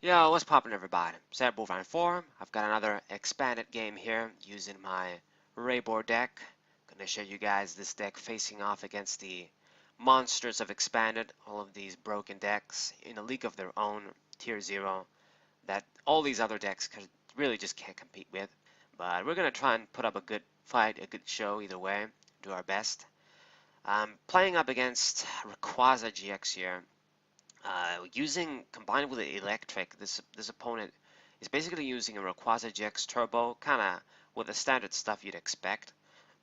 Yo, what's poppin' everybody? Rayboar 4. I've got another expanded game here using my Rayboar deck. Gonna show you guys this deck facing off against the monsters of expanded, all of these broken decks in a league of their own, tier 0, that all these other decks really just can't compete with. But we're gonna try and put up a good fight, a good show either way, do our best. I'm playing up against Rayquaza EX here. Combined with the Eelektrik, this opponent is basically using a Rayquaza EX Turbo, kind of with the standard stuff you'd expect,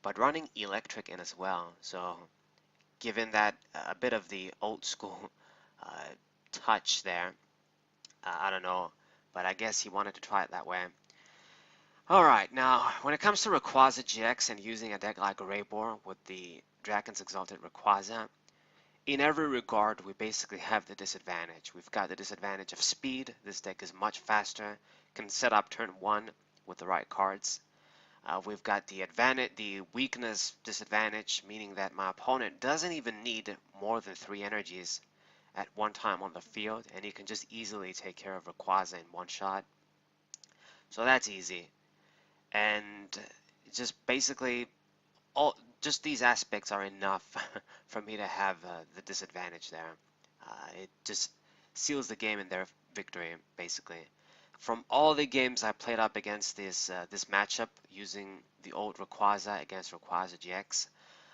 but running Eelektrik in as well. So, given that a bit of the old school uh, touch there, I don't know, but I guess he wanted to try it that way. Alright, now, when it comes to Rayquaza GX and using a deck like Rayboar with the Dragon's Exalted Rayquaza, in every regard, we basically have the disadvantage. We've got the disadvantage of speed. This deck is much faster, can set up turn 1 with the right cards. We've got the weakness disadvantage, meaning that my opponent doesn't even need more than 3 energies at one time on the field, and he can just easily take care of Rayquaza in one shot. So that's easy. And just basically just these aspects are enough for me to have the disadvantage there. It just seals the game in their victory, basically. From all the games I played up against this matchup using the old Rayquaza against Rayquaza GX,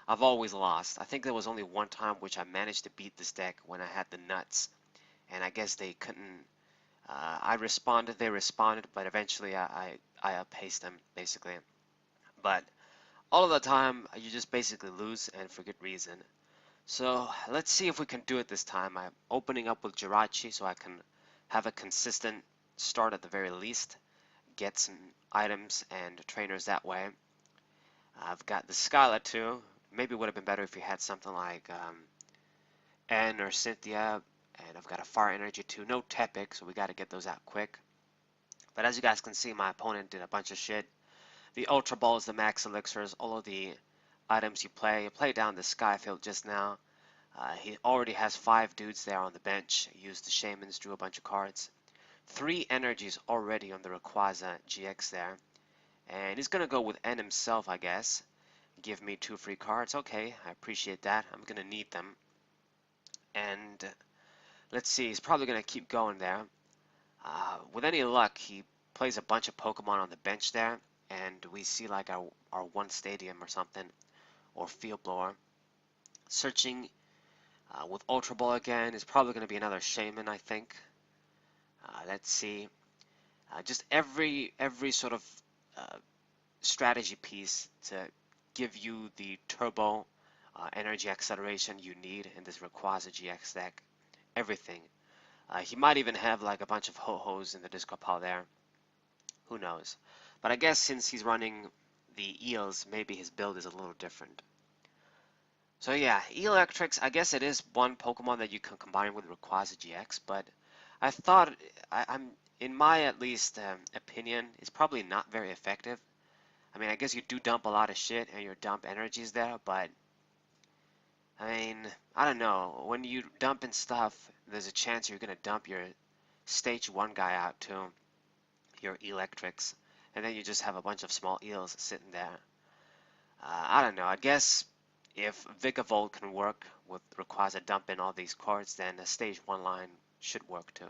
I've always lost. I think there was only one time which I managed to beat this deck when I had the nuts, and I guess they couldn't. I responded, they responded, but eventually I outpaced them basically. But all of the time, you just basically lose, and for good reason. So let's see if we can do it this time. I'm opening up with Jirachi so I can have a consistent start at the very least, get some items and trainers that way. I've got the Skyla too. Maybe it would have been better if you had something like N or Cynthia, and I've got a Fire Energy too. No Tepic, so we got to get those out quick. But as you guys can see, my opponent did a bunch of shit. The Ultra Balls, the Max Elixirs, all of the items you play down the Skyfield just now. He already has 5 dudes there on the bench. He used the Shamans, drew a bunch of cards. 3 energies already on the Rayquaza GX there. And he's going to go with N himself, I guess. Give me 2 free cards. Okay, I appreciate that. I'm going to need them. And let's see, he's probably going to keep going there. With any luck, he plays a bunch of Pokemon on the bench there. And we see like our one stadium or something, or field blower. Searching with Ultra Ball again is probably going to be another Shaman, I think. Let's see. Just every sort of strategy piece to give you the turbo energy acceleration you need in this Rayquaza GX deck. Everything. He might even have like a bunch of ho-hos in the discard pile there. Who knows? But I guess since he's running the Eels, maybe his build is a little different. So yeah, Eelektrik, I guess it is one Pokemon that you can combine with Rayquaza GX, but I thought, I'm in my at least opinion, it's probably not very effective. I mean, I guess you do dump a lot of shit and your dump energies there, but I mean, I don't know. When you dump in stuff, there's a chance you're gonna dump your stage 1 guy out too, your Eelektrik, and then you just have a bunch of small eels sitting there. I don't know. I guess if Vigavolt can work with Rayquaza dumping all these cards, then a stage 1 line should work too.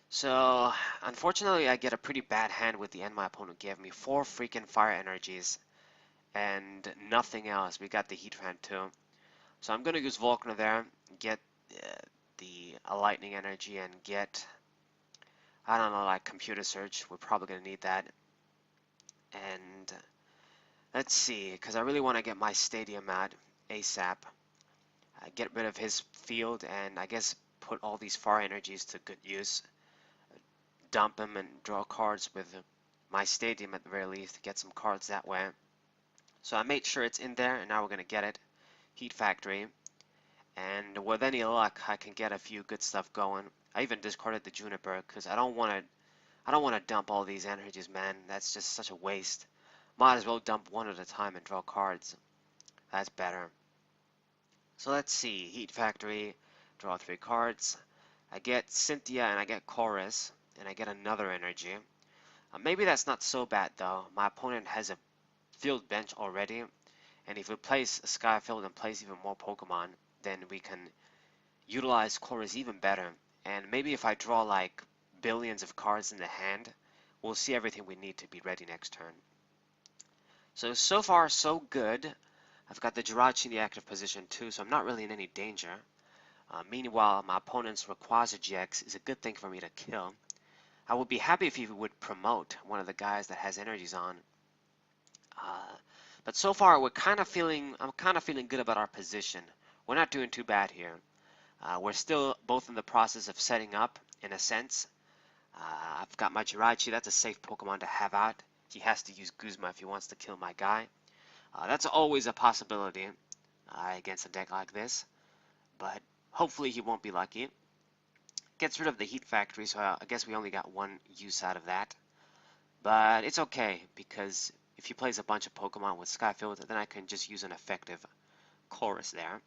So, unfortunately, I get a pretty bad hand with the end my opponent gave me. 4 freaking fire energies and nothing else. We got the Heatran too. So I'm going to use Volkner there, get the lightning energy and get, I don't know, like computer search. We're probably going to need that. And let's see, because I really want to get my stadium out ASAP. Get rid of his field and I guess put all these fire energies to good use. Dump him and draw cards with my stadium at the very least to get some cards that way. So I made sure it's in there and now we're going to get it. Heat Factory. And with any luck I can get a few good stuff going. I even discarded the Juniper because I don't want to dump all these energies, man. That's just such a waste. Might as well dump one at a time and draw cards. That's better. So let's see. Heat Factory, draw 3 cards. I get Cynthia and I get Chorus, and I get another energy. Maybe that's not so bad though. My opponent has a field bench already, and if we place a Sky Field and place even more Pokemon, then we can utilize Chorus even better. And maybe if I draw like billions of cards in the hand, we'll see everything we need to be ready next turn. So far so good. I've got the Jirachi in the active position too, so I'm not really in any danger. Meanwhile, my opponent's Rayquaza EX is a good thing for me to kill. I would be happy if he would promote one of the guys that has energies on. But so far, I'm kind of feeling good about our position. We're not doing too bad here. We're still both in the process of setting up, in a sense. I've got my Jirachi. That's a safe Pokemon to have out. He has to use Guzma if he wants to kill my guy. That's always a possibility against a deck like this, but hopefully he won't be lucky. Gets rid of the Heat Factory, so I guess we only got one use out of that. But it's okay, because if he plays a bunch of Pokemon with Skyfield, then I can just use an effective Chorus there.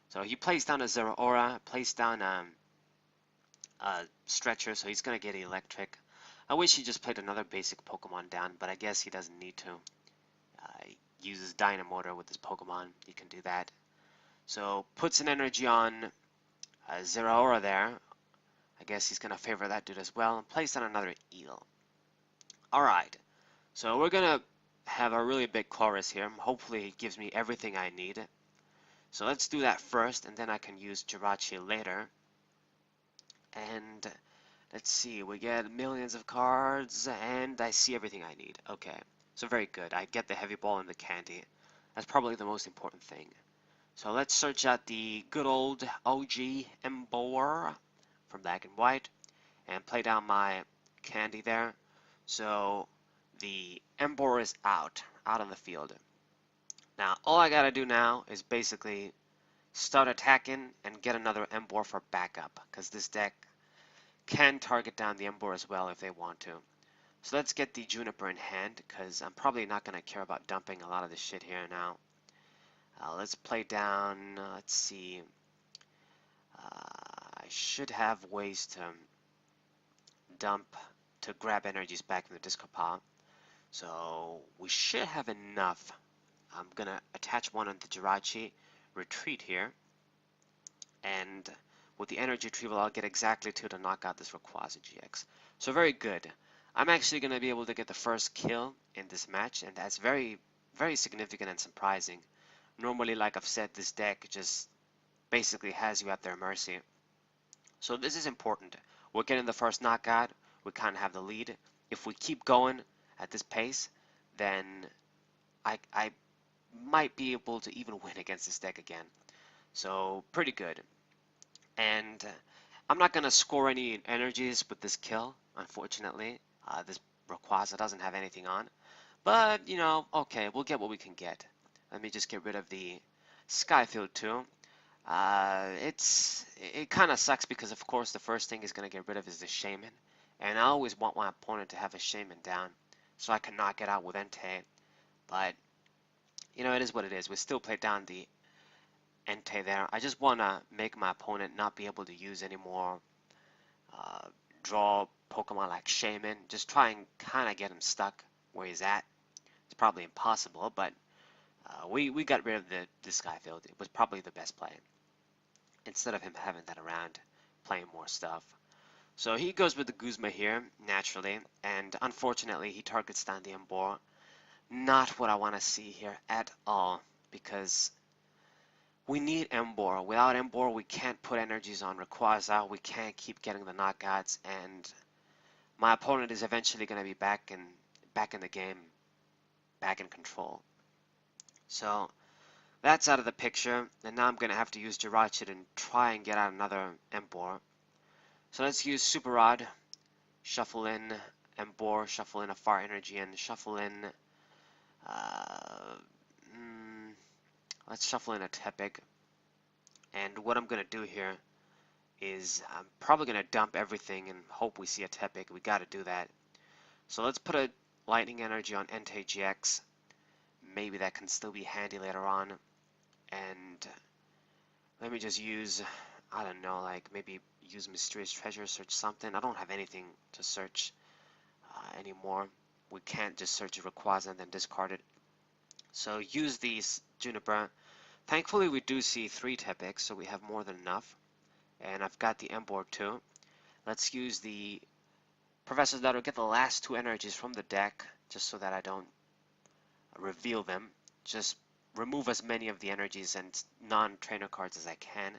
So he plays down a Zeraora, plays down a Stretcher, so he's going to get Eelektrik. I wish he just played another basic Pokemon down, but I guess he doesn't need to. He uses Dynamotor with his Pokemon, he can do that. So puts an energy on Zeraora there. I guess he's going to favor that dude as well, and plays down another Eel. Alright, so we're going to have a really big Chorus here. Hopefully he gives me everything I need. So let's do that first, and then I can use Jirachi later. And let's see, we get millions of cards, and I see everything I need. Okay, so very good. I get the Heavy Ball and the Candy. That's probably the most important thing. So let's search out the good old OG Emboar from Black and White, and play down my Candy there. So the Emboar is out on the field. Now all I gotta do now is basically start attacking and get another Emboar for backup, because this deck can target down the Emboar as well if they want to. So let's get the Juniper in hand, because I'm probably not going to care about dumping a lot of this shit here now. Let's play down, let's see. I should have ways to grab energies back from the Disco Pile. So we should have enough. I'm going to attach one on the Jirachi, retreat here, and with the energy retrieval I'll get exactly two to knock out this Rayquaza EX. So very good. I'm actually going to be able to get the first kill in this match, and that's very, very significant and surprising. Normally, like I've said, this deck just basically has you at their mercy. So this is important. We're getting the first knockout. We kind of have the lead. If we keep going at this pace, then I might be able to even win against this deck again. So pretty good. And I'm not going to score any energies with this kill, unfortunately. This Rayquaza doesn't have anything on. But, you know, okay, we'll get what we can get. Let me just get rid of the Skyfield too. It kind of sucks because, of course, the first thing he's going to get rid of is the Shaman. And I always want my opponent to have a Shaman down so I can knock it out with Entei. But, you know, it is what it is. We still play down the Entei there. I just want to make my opponent not be able to use any more draw Pokemon like Shaman. Just try and kind of get him stuck where he's at. It's probably impossible, but we got rid of the Skyfield. It was probably the best play, instead of him having that around playing more stuff. So he goes with the Guzma here, naturally, and unfortunately he targets down the Emboar. Not what I want to see here at all, because we need Emboar. Without Emboar, we can't put energies on Rayquaza. We can't keep getting the knockouts, and my opponent is eventually going to be back in the game, back in control. So that's out of the picture, and now I'm going to have to use Jirachi and try and get out another Emboar. So let's use Super Rod, shuffle in Emboar, shuffle in a Fire Energy, and shuffle in let's shuffle in a Tepig. And what I'm going to do here is I'm probably going to dump everything and hope we see a Tepig. We got to do that. So let's put a Lightning Energy on Entei GX. Maybe that can still be handy later on. And let me just use, I don't know, like maybe use mysterious treasure, search something. I don't have anything to search anymore. We can't just search a Rayquaza and then discard it. So use these Juniper. Thankfully we do see 3 Tepics, so we have more than enough. And I've got the M-Board too. Let's use the Professor's Letter, get the last 2 energies from the deck, just so that I don't reveal them. Just remove as many of the energies and non-trainer cards as I can.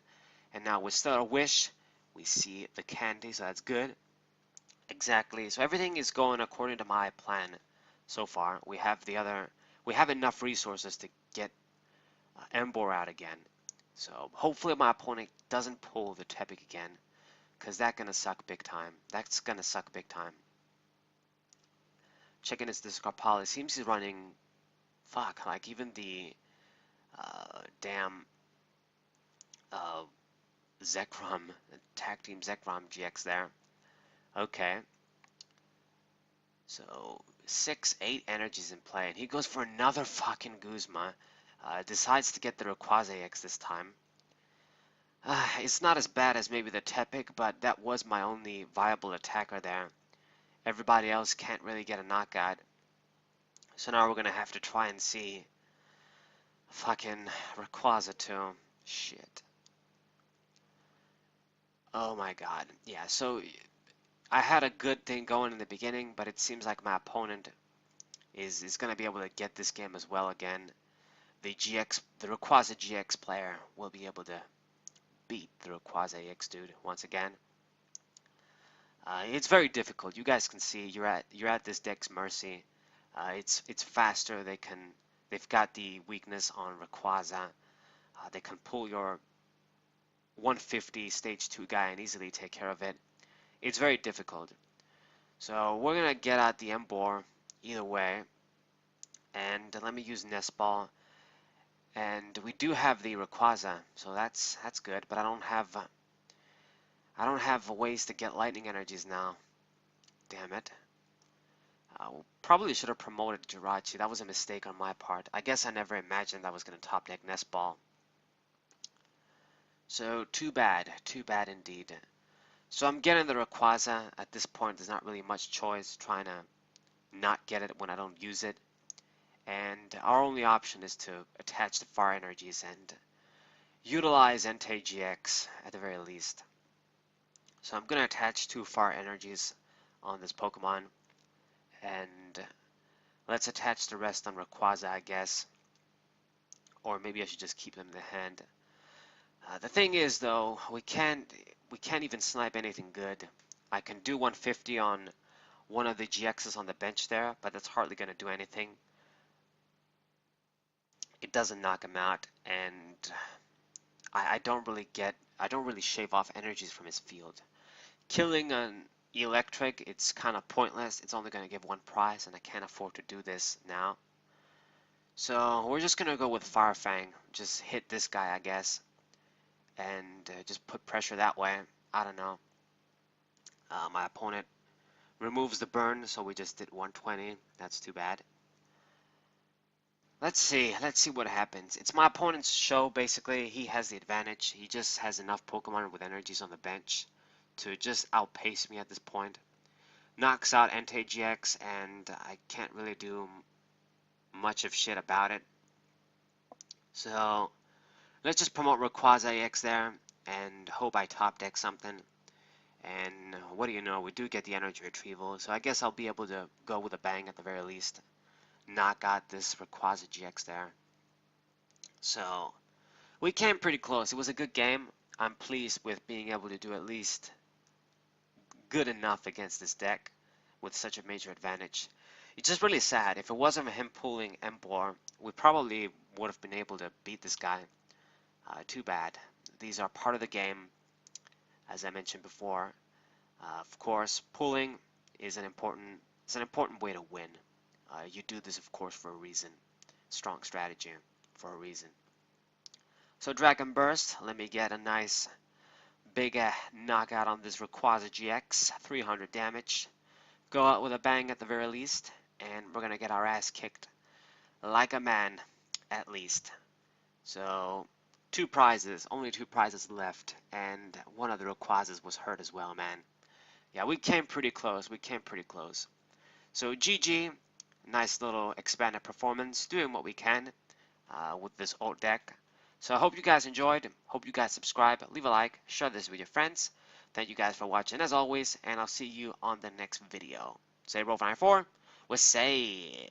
And now with Stellar Wish, we see the candy, so that's good. Exactly. So everything is going according to my plan so far. We have enough resources to get Embor out again. So hopefully my opponent doesn't pull the Tepic again, because that's gonna suck big time. That's gonna suck big time. Checking his discard pile. It seems he's running, like even the damn Zekrom, Tag Team Zekrom GX there. Okay. So 6-8 energies in play, and he goes for another fucking Guzma. Decides to get the Rayquaza EX this time. It's not as bad as maybe the Tepic, but that was my only viable attacker there. Everybody else can't really get a knockout. So now we're gonna have to try and see fucking Rayquaza too. Shit. Oh my god. Yeah, so I had a good thing going in the beginning, but it seems like my opponent is going to be able to get this game as well again. The Rayquaza GX player will be able to beat the Rayquaza EX dude once again. It's very difficult. You guys can see you're at this deck's mercy. It's faster. They've got the weakness on Rayquaza. They can pull your 150 stage 2 guy and easily take care of it. It's very difficult. So we're gonna get out the Embor either way. And let me use Nest Ball. And we do have the Rayquaza, so that's good. But I don't have ways to get lightning energies now. Damn it. Probably should have promoted Jirachi. That was a mistake on my part. I guess I never imagined I was going to top deck Nest Ball. So too bad indeed. So I'm getting the Rayquaza. At this point, there's not really much choice trying to not get it when I don't use it. And our only option is to attach the fire energies and utilize Entei GX at the very least. So I'm going to attach 2 fire energies on this Pokemon, and let's attach the rest on Rayquaza, I guess. Or maybe I should just keep them in the hand. The thing is, though, we can't even snipe anything good. I can do 150 on one of the GXs on the bench there, but that's hardly going to do anything. It doesn't knock him out, and I don't really shave off energies from his field. Killing an Eelektrik, it's kind of pointless. It's only going to give 1 prize, and I can't afford to do this now. So we're just going to go with Fire Fang. Just hit this guy, I guess, and just put pressure that way. I don't know. My opponent removes the burn, so we just did 120. That's too bad. Let's see what happens. It's my opponent's show, basically. He has the advantage. He just has enough Pokemon with energies on the bench to just outpace me at this point. Knocks out Entei GX, and I can't really do much of shit about it. So let's just promote Rayquaza EX there and hope I top deck something. And what do you know, we do get the energy retrieval, so I guess I'll be able to go with a bang at the very least. Knock out this Rayquaza GX there. So we came pretty close. It was a good game. I'm pleased with being able to do at least good enough against this deck with such a major advantage. It's just really sad. If it wasn't for him pulling Embor, we probably would have been able to beat this guy. Too bad. These are part of the game, as I mentioned before. Of course, pulling is an important way to win. You do this, of course, for a reason. Strong strategy for a reason. So Dragon Burst, let me get a nice big knockout on this Rayquaza GX, 300 damage. Go out with a bang at the very least, and we're going to get our ass kicked like a man, at least. So 2 prizes, only 2 prizes left, and one of the Rayquazas was hurt as well, man. Yeah, we came pretty close. We came pretty close. So GG, nice little expanded performance, doing what we can with this old deck. So I hope you guys enjoyed. Hope you guys subscribe, leave a like, share this with your friends. Thank you guys for watching as always, and I'll see you on the next video. Say Rayboar 94. We'll say